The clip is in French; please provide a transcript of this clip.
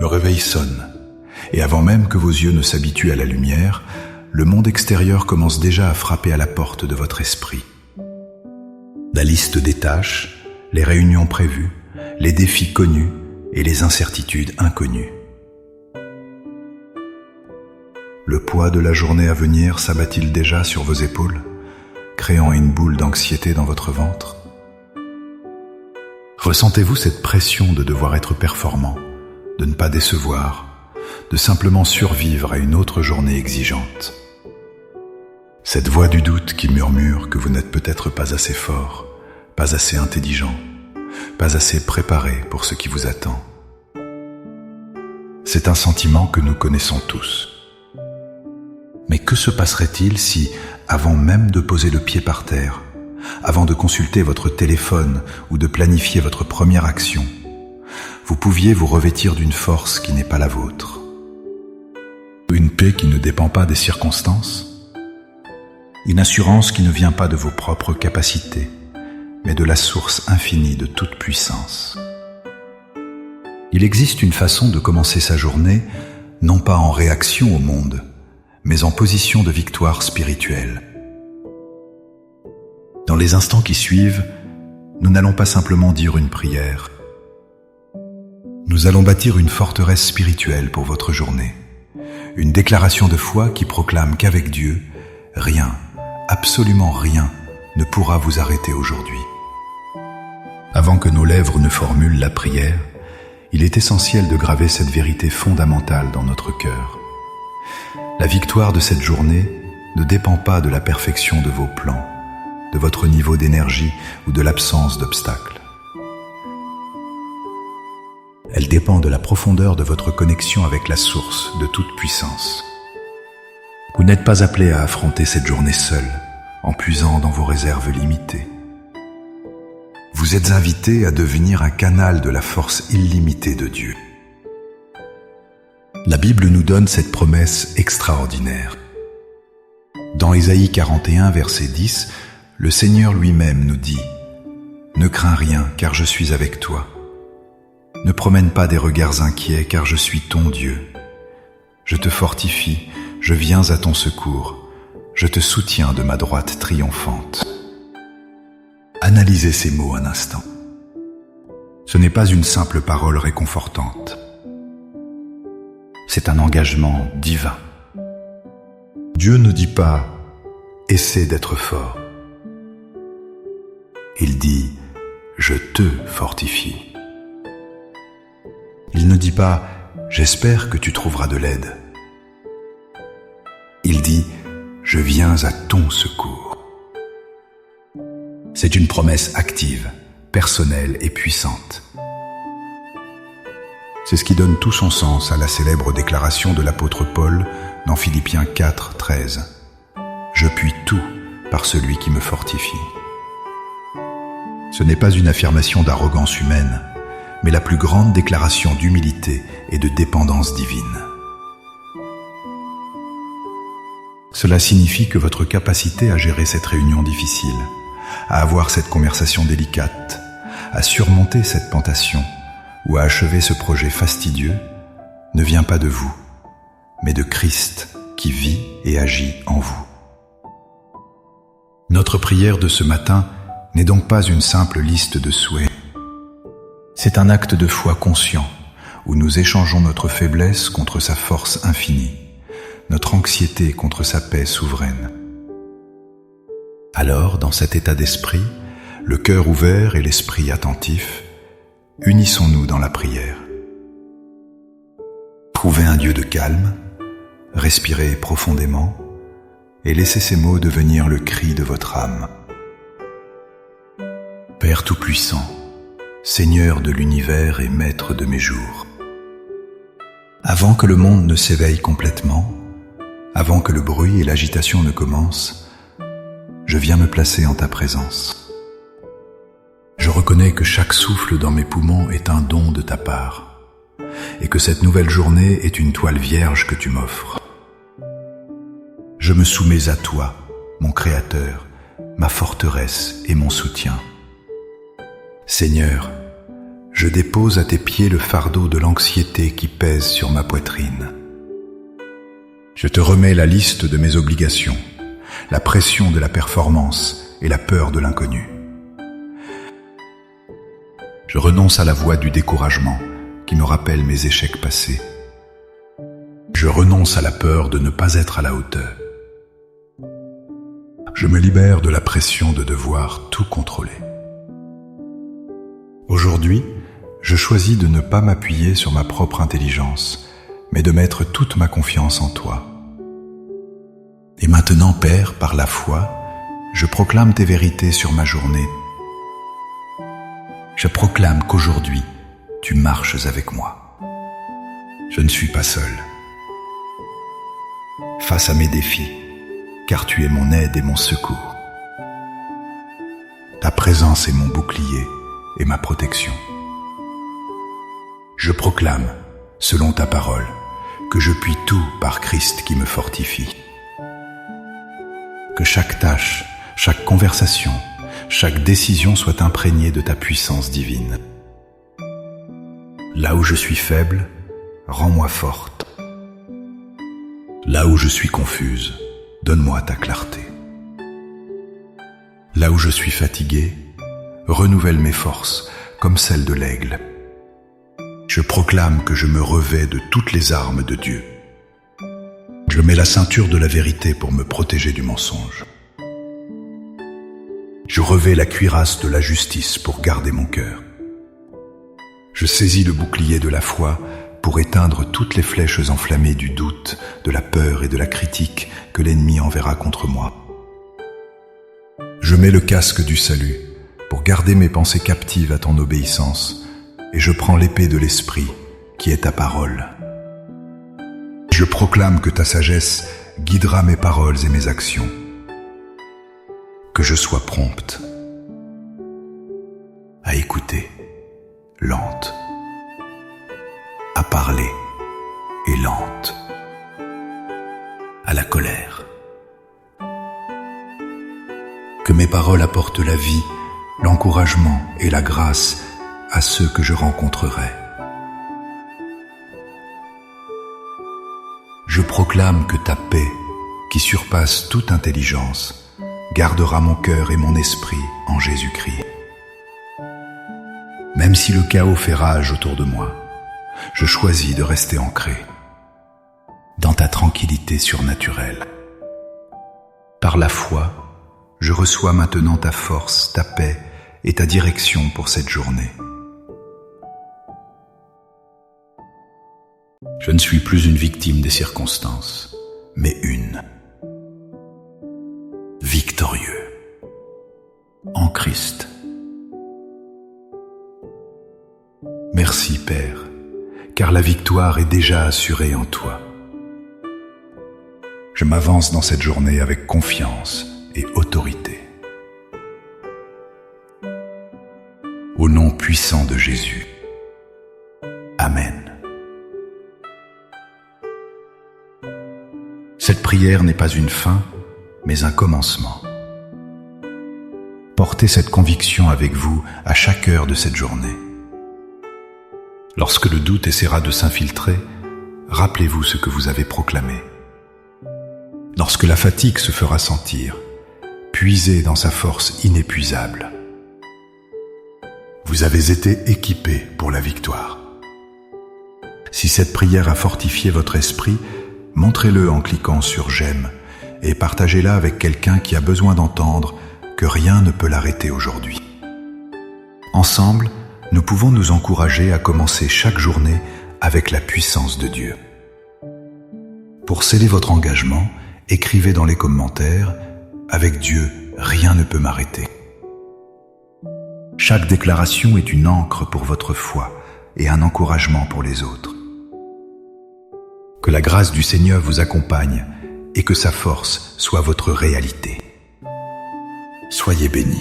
Le réveil sonne, et avant même que vos yeux ne s'habituent à la lumière, le monde extérieur commence déjà à frapper à la porte de votre esprit. La liste des tâches, les réunions prévues, les défis connus et les incertitudes inconnues. Le poids de la journée à venir s'abat-il déjà sur vos épaules, créant une boule d'anxiété dans votre ventre? Ressentez-vous cette pression de devoir être performant, de ne pas décevoir, de simplement survivre à une autre journée exigeante? Cette voix du doute qui murmure que vous n'êtes peut-être pas assez fort, pas assez intelligent, pas assez préparé pour ce qui vous attend. C'est un sentiment que nous connaissons tous. Mais que se passerait-il si, avant même de poser le pied par terre, avant de consulter votre téléphone ou de planifier votre première action, vous pouviez vous revêtir d'une force qui n'est pas la vôtre? Une paix qui ne dépend pas des circonstances? Une assurance qui ne vient pas de vos propres capacités, mais de la source infinie de toute puissance. Il existe une façon de commencer sa journée, non pas en réaction au monde, mais en position de victoire spirituelle. Dans les instants qui suivent, nous n'allons pas simplement dire une prière. Nous allons bâtir une forteresse spirituelle pour votre journée, une déclaration de foi qui proclame qu'avec Dieu, rien, absolument rien, ne pourra vous arrêter aujourd'hui. Avant que nos lèvres ne formulent la prière, il est essentiel de graver cette vérité fondamentale dans notre cœur. La victoire de cette journée ne dépend pas de la perfection de vos plans, de votre niveau d'énergie ou de l'absence d'obstacles. Elle dépend de la profondeur de votre connexion avec la source de toute puissance. Vous n'êtes pas appelé à affronter cette journée seul, en puisant dans vos réserves limitées. Vous êtes invité à devenir un canal de la force illimitée de Dieu. La Bible nous donne cette promesse extraordinaire. Dans Ésaïe 41, verset 10, le Seigneur lui-même nous dit « Ne crains rien, car je suis avec toi. Ne promène pas des regards inquiets, car je suis ton Dieu. Je te fortifie, je viens à ton secours, je te soutiens de ma droite triomphante. » Analysez ces mots un instant. Ce n'est pas une simple parole réconfortante. C'est un engagement divin. Dieu ne dit pas « essaie d'être fort ». Il dit « je te fortifie ». Il ne dit pas « j'espère que tu trouveras de l'aide ». Il dit « je viens à ton secours ». C'est une promesse active, personnelle et puissante. C'est ce qui donne tout son sens à la célèbre déclaration de l'apôtre Paul dans Philippiens 4, 13. « Je puis tout par celui qui me fortifie ». Ce n'est pas une affirmation d'arrogance humaine, mais la plus grande déclaration d'humilité et de dépendance divine. Cela signifie que votre capacité à gérer cette réunion difficile, à avoir cette conversation délicate, à surmonter cette tentation ou à achever ce projet fastidieux ne vient pas de vous, mais de Christ qui vit et agit en vous. Notre prière de ce matin n'est donc pas une simple liste de souhaits. C'est un acte de foi conscient où nous échangeons notre faiblesse contre sa force infinie, notre anxiété contre sa paix souveraine. Alors, dans cet état d'esprit, le cœur ouvert et l'esprit attentif, unissons-nous dans la prière. Trouvez un lieu de calme, respirez profondément et laissez ces mots devenir le cri de votre âme. Père Tout-Puissant, Seigneur de l'univers et Maître de mes jours, avant que le monde ne s'éveille complètement, avant que le bruit et l'agitation ne commencent, je viens me placer en ta présence. Je reconnais que chaque souffle dans mes poumons est un don de ta part, et que cette nouvelle journée est une toile vierge que tu m'offres. Je me soumets à toi, mon Créateur, ma forteresse et mon soutien. Seigneur, je dépose à tes pieds le fardeau de l'anxiété qui pèse sur ma poitrine. Je te remets la liste de mes obligations, la pression de la performance et la peur de l'inconnu. Je renonce à la voie du découragement qui me rappelle mes échecs passés. Je renonce à la peur de ne pas être à la hauteur. Je me libère de la pression de devoir tout contrôler. Aujourd'hui, je choisis de ne pas m'appuyer sur ma propre intelligence, mais de mettre toute ma confiance en toi. Et maintenant, Père, par la foi, je proclame tes vérités sur ma journée. Je proclame qu'aujourd'hui, tu marches avec moi. Je ne suis pas seul. Face à mes défis, car tu es mon aide et mon secours. Ta présence est mon bouclier et ma protection. Je proclame, selon ta parole, que je puis tout par Christ qui me fortifie. Que chaque tâche, chaque conversation, chaque décision soit imprégnée de ta puissance divine. Là où je suis faible, rends-moi forte. Là où je suis confuse, donne-moi ta clarté. Là où je suis fatigué, renouvelle mes forces comme celles de l'aigle. Je proclame que je me revêts de toutes les armes de Dieu. Je mets la ceinture de la vérité pour me protéger du mensonge. Je revais la cuirasse de la justice pour garder mon cœur. Je saisis le bouclier de la foi pour éteindre toutes les flèches enflammées du doute, de la peur et de la critique que l'ennemi enverra contre moi. Je mets le casque du salut pour garder mes pensées captives à ton obéissance, et je prends l'épée de l'esprit qui est ta parole. Je proclame que ta sagesse guidera mes paroles et mes actions. Que je sois prompte à écouter, lente à parler et lente à la colère. Que mes paroles apportent la vie, l'encouragement et la grâce à ceux que je rencontrerai. Je proclame que ta paix, qui surpasse toute intelligence, gardera mon cœur et mon esprit en Jésus-Christ. Même si le chaos fait rage autour de moi, je choisis de rester ancré dans ta tranquillité surnaturelle. Par la foi, je reçois maintenant ta force, ta paix et ta direction pour cette journée. Je ne suis plus une victime des circonstances, mais une. Victorieux. En Christ. Merci, Père, car la victoire est déjà assurée en toi. Je m'avance dans cette journée avec confiance et autorité. Au nom puissant de Jésus. Amen. Cette prière n'est pas une fin, mais un commencement. Portez cette conviction avec vous à chaque heure de cette journée. Lorsque le doute essaiera de s'infiltrer, rappelez-vous ce que vous avez proclamé. Lorsque la fatigue se fera sentir, puisez dans sa force inépuisable. Vous avez été équipé pour la victoire. Si cette prière a fortifié votre esprit, montrez-le en cliquant sur « J'aime » et partagez-la avec quelqu'un qui a besoin d'entendre que rien ne peut l'arrêter aujourd'hui. Ensemble, nous pouvons nous encourager à commencer chaque journée avec la puissance de Dieu. Pour sceller votre engagement, écrivez dans les commentaires « Avec Dieu, rien ne peut m'arrêter ». Chaque déclaration est une ancre pour votre foi et un encouragement pour les autres. Que la grâce du Seigneur vous accompagne et que sa force soit votre réalité. Soyez bénis.